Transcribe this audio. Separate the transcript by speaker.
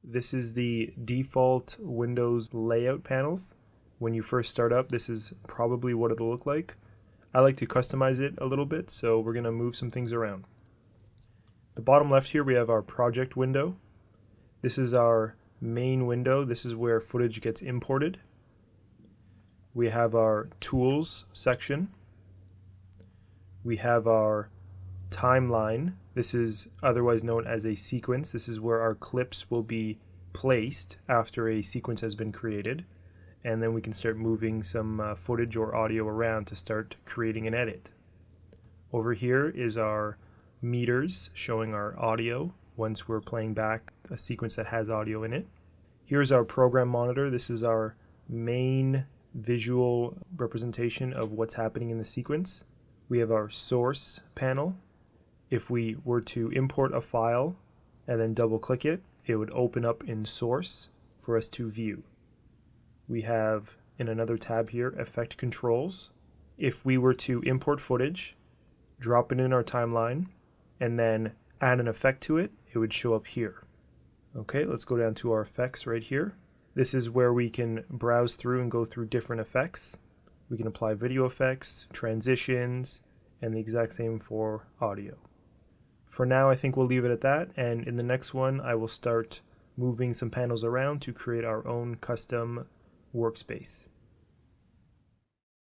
Speaker 1: This is the default Windows layout panels. When you first start up, this is probably what it'll look like. I like to customize it a little bit, so we're going to move some things around. The bottom left here we have our project window. This is our main window. This is where footage gets imported. We have our tools section. We have our timeline. This is otherwise known as a sequence. This is where our clips will be placed after a sequence has been created. And then we can start moving some footage or audio around to start creating an edit. Over here is our meters showing our audio once we're playing back a sequence that has audio in it. Here's our program monitor. This is our main visual representation of what's happening in the sequence. We have our source panel. If we were to import a file and then double click it, it would open up in source for us to view. We have in another tab here, effect controls. If we were to import footage, drop it in our timeline, and then add an effect to it, it would show up here. Okay, let's go down to our effects right here. This is where we can browse through and go through different effects. We can apply video effects, transitions, and the exact same for audio. For now, I think we'll leave it at that, and in the next one, I will start moving some panels around to create our own custom workspace.